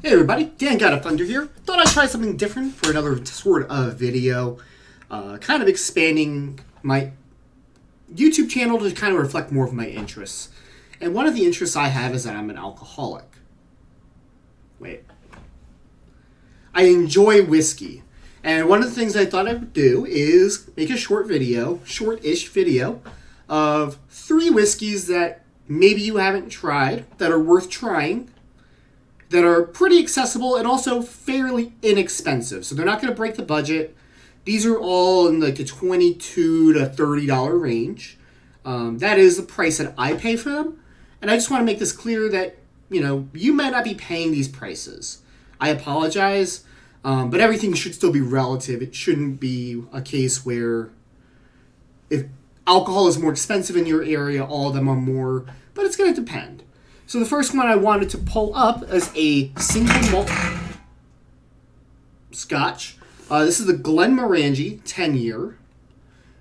Hey everybody, Dan Got a Thunder here. Thought I'd try something different for another sort of video. Kind of expanding my YouTube channel to kind of reflect more of my interests. And one of the interests I have is that I'm an alcoholic. I enjoy whiskey. And one of the things I thought I would do is make a short-ish video, of 3 whiskeys that maybe you haven't tried, that are worth trying, that are pretty accessible and also fairly inexpensive. So they're not going to break the budget. These are all in like the $22 to $30 range. That is the price that I pay for them. And I just want to make this clear that, you might not be paying these prices. I apologize, but everything should still be relative. It shouldn't be a case where if alcohol is more expensive in your area, all of them are more, but it's going to depend. So the first one I wanted to pull up is a single malt Scotch. This is the Glenmorangie 10-year.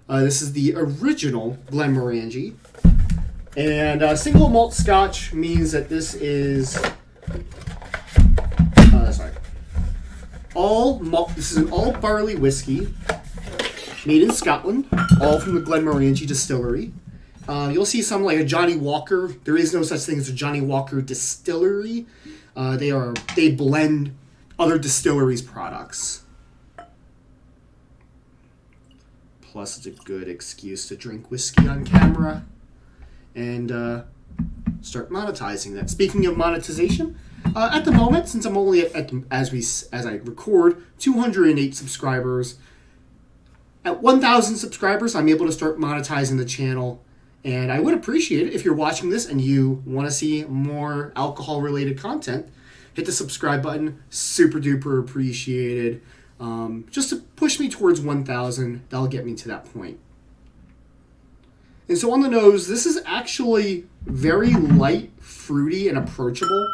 This is the original Glenmorangie. And single malt Scotch means that this is all malt. This is an all barley whiskey made in Scotland, all from the Glenmorangie distillery. You'll see some like a Johnny Walker. There is no such thing as a Johnny Walker distillery. They blend other distilleries' products. Plus, it's a good excuse to drink whiskey on camera and start monetizing that. Speaking of monetization, at the moment, since I'm only as I record, 208 subscribers. At 1,000 subscribers, I'm able to start monetizing the channel. And I would appreciate it if you're watching this and you want to see more alcohol-related content. Hit the subscribe button. Super duper appreciated. Just to push me towards 1,000. That'll get me to that point. And so on the nose, this is actually very light, fruity, and approachable.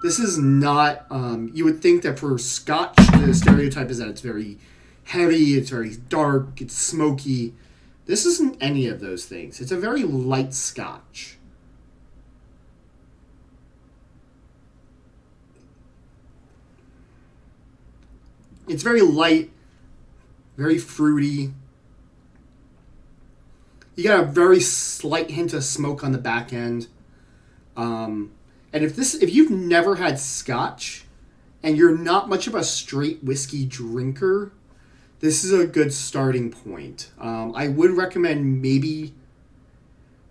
This is not... you would think that for Scotch, the stereotype is that it's very heavy, it's very dark, it's smoky. This isn't any of those things. It's a very light Scotch. It's very light, very fruity. You got a very slight hint of smoke on the back end. And if you've never had Scotch and you're not much of a straight whiskey drinker, this is a good starting point. I would recommend maybe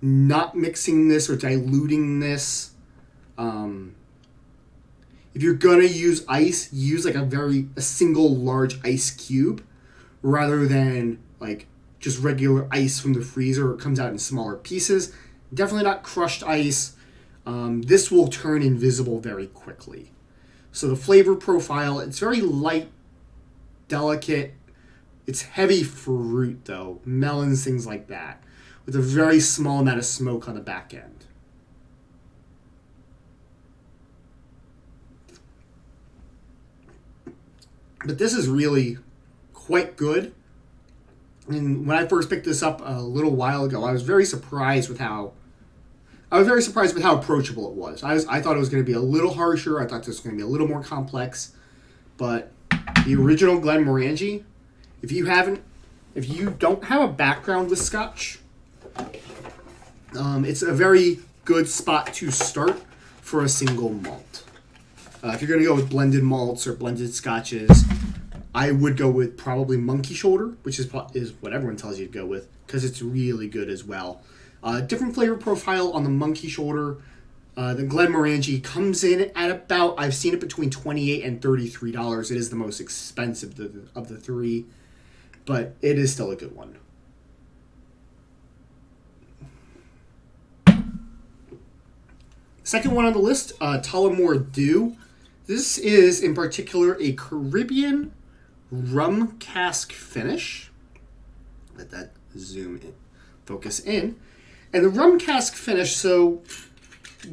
not mixing this or diluting this. If you're gonna use ice, use like a single large ice cube rather than like just regular ice from the freezer. It comes out in smaller pieces. Definitely not crushed ice. This will turn invisible very quickly. So the flavor profile, it's very light, delicate. It's heavy fruit, though. Melons, things like that. With a very small amount of smoke on the back end. But this is really quite good. And when I first picked this up a little while ago, I was very surprised with how approachable it was. I thought it was going to be a little harsher. I thought this was going to be a little more complex. But the original Glenmorangie, if you don't have a background with Scotch, it's a very good spot to start for a single malt. If you're going to go with blended malts or blended Scotches, I would go with probably Monkey Shoulder, which is what everyone tells you to go with, because it's really good as well. Different flavor profile on the Monkey Shoulder. The Glenmorangie comes in at about, I've seen it between $28 and $33. It is the most expensive of the 3. But it is still a good one. Second one on the list, Tullamore Dew. This is, in particular, a Caribbean rum cask finish. Let that focus in. And the rum cask finish, so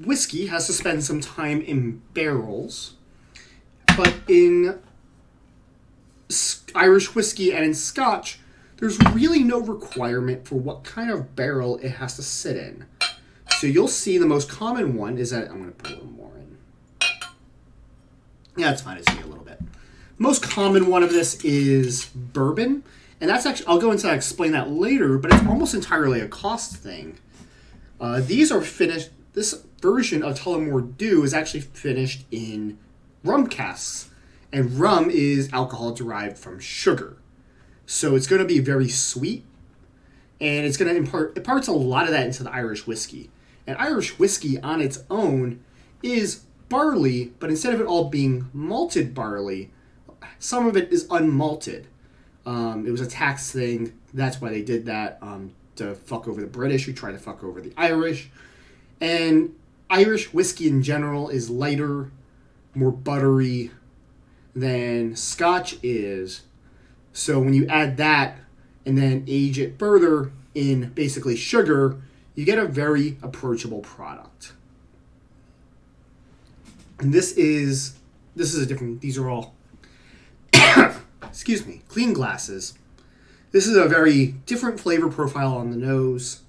whiskey has to spend some time in barrels. But in Irish whiskey and in Scotch, there's really no requirement for what kind of barrel it has to sit in. So you'll see the most common one is that, I'm going to put a little more in. Yeah, it's fine. It's me a little bit. Most common one of this is bourbon. And that's actually, I'll go into that, explain that later, but it's almost entirely a cost thing. These are finished, this version of Tullamore Dew is actually finished in rum casks. And rum is alcohol derived from sugar. So it's going to be very sweet. And it's going to imparts a lot of that into the Irish whiskey. And Irish whiskey on its own is barley, but instead of it all being malted barley, some of it is unmalted. It was a tax thing. That's why they did that, to fuck over the British who tried to fuck over the Irish. And Irish whiskey in general is lighter, more buttery than Scotch is. So when you add that and then age it further in basically sugar, you get a very approachable product. And this is a different, these are all, excuse me, clean glasses. This is a very different flavor profile on the nose.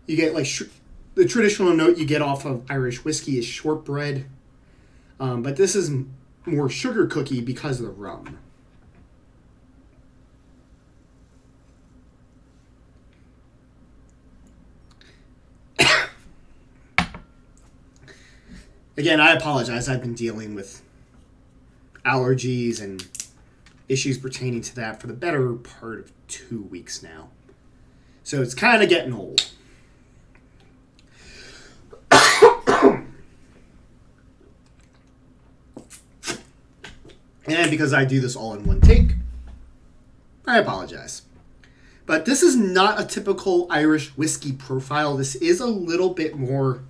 You get like the traditional note you get off of Irish whiskey is shortbread. But this is more sugar cookie because of the rum. Again, I apologize. I've been dealing with allergies and issues pertaining to that for the better part of 2 weeks now. So it's kind of getting old. And because I do this all in one take, I apologize. But this is not a typical Irish whiskey profile. This is a little bit more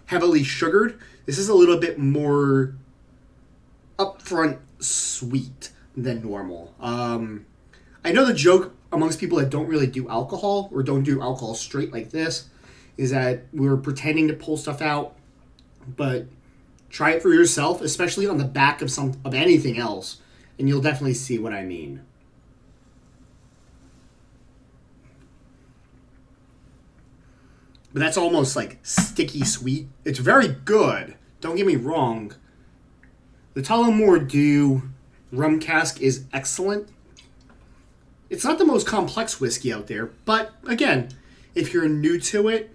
heavily sugared. This is a little bit more upfront sweet than normal. I know the joke amongst people that don't really do alcohol or don't do alcohol straight like this is that we're pretending to pull stuff out, but try it for yourself, especially on the back of anything else, and you'll definitely see what I mean. But that's almost like sticky sweet. It's very good. Don't get me wrong. The Tullamore Dew rum cask is excellent. It's not the most complex whiskey out there, but again, if you're new to it,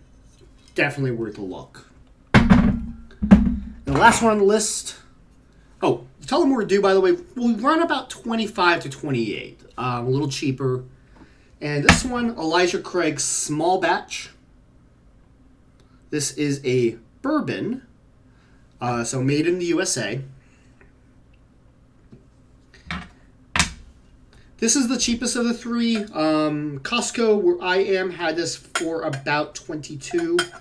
definitely worth a look. The last one on the list. Oh, the Tullamore Dew, by the way, will run about $25 to $28. A little cheaper. And this one, Elijah Craig's Small Batch. This is a bourbon, so made in the USA. This is the cheapest of the three. Costco, where I am, had this for about $22.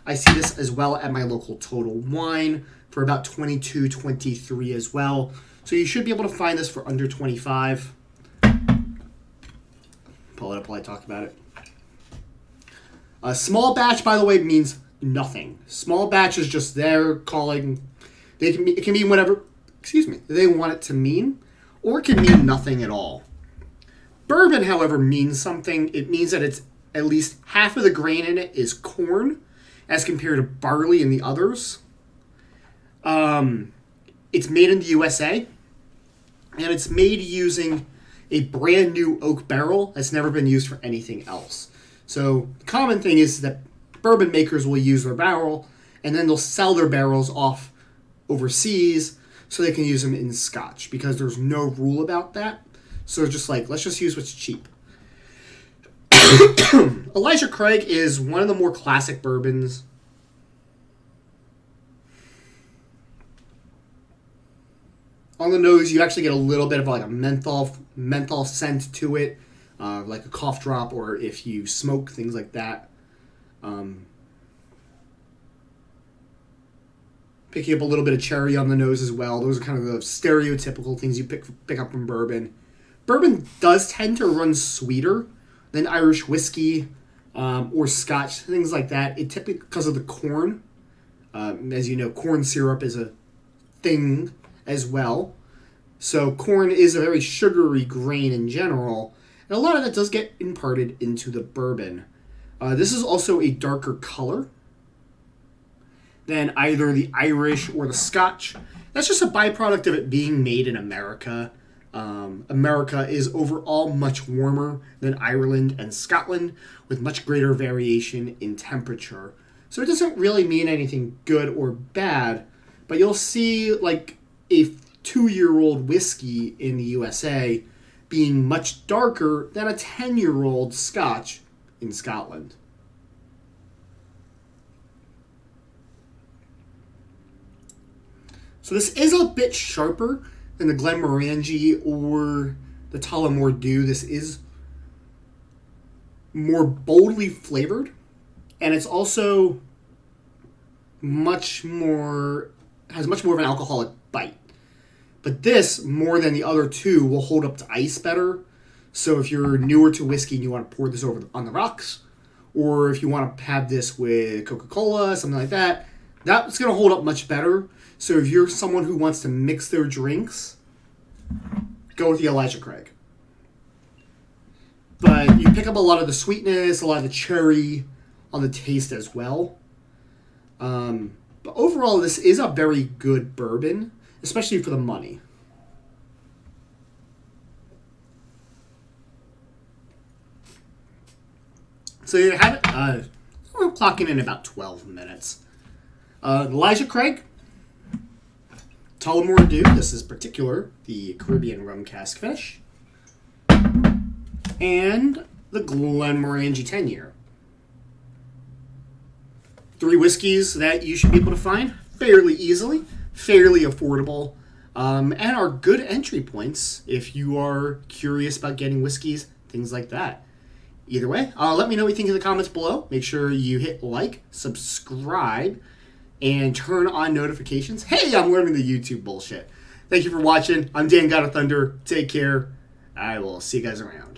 I see this as well at my local Total Wine for about $22, $23 as well. So you should be able to find this for under $25. Pull it up while I talk about it. A small batch, by the way, means nothing. Small batch is just there calling. It can mean whatever. Excuse me. They want it to mean, or it can mean nothing at all. Bourbon, however, means something. It means that it's at least half of the grain in it is corn, as compared to barley and the others. It's made in the USA, and it's made using a brand new oak barrel that's never been used for anything else. So the common thing is that bourbon makers will use their barrel, and then they'll sell their barrels off overseas so they can use them in Scotch, because there's no rule about that. So it's just like, let's just use what's cheap. Elijah Craig is one of the more classic bourbons. On the nose, you actually get a little bit of like a menthol scent to it, like a cough drop, or if you smoke, things like that. Picking up a little bit of cherry on the nose as well. Those are kind of the stereotypical things you pick up from bourbon. Bourbon does tend to run sweeter than Irish whiskey or Scotch, things like that. It typically, because of the corn. As you know, corn syrup is a thing as well. So corn is a very sugary grain in general, and a lot of that does get imparted into the bourbon. This is also a darker color than either the Irish or the Scotch. That's just a byproduct of it being made in America. America is overall much warmer than Ireland and Scotland, with much greater variation in temperature. So it doesn't really mean anything good or bad, but you'll see like a 2-year-old whiskey in the USA being much darker than a 10-year-old Scotch in Scotland. So this is a bit sharper than the Glenmorangie or the Tullamore Dew. This is more boldly flavored, and it's also has much more of an alcoholic bite. But this, more than the other two, will hold up to ice better. So if you're newer to whiskey and you want to pour this over on the rocks, or if you want to have this with Coca-Cola, something like that, that's going to hold up much better. So if you're someone who wants to mix their drinks, go with the Elijah Craig. But you pick up a lot of the sweetness, a lot of the cherry on the taste as well. But overall, this is a very good bourbon, especially for the money. So you have it. We're clocking in about 12 minutes. Elijah Craig, Tullamore Dew. This is particular, the Caribbean rum cask finish. And the Glenmorangie 10-year. 3 whiskeys that you should be able to find fairly easily, fairly affordable, and are good entry points if you are curious about getting whiskeys, things like that. Either way, let me know what you think in the comments below. Make sure you hit like, subscribe, and turn on notifications. Hey, I'm learning the YouTube bullshit. Thank you for watching. I'm Dan God of Thunder. Take care. I will see you guys around.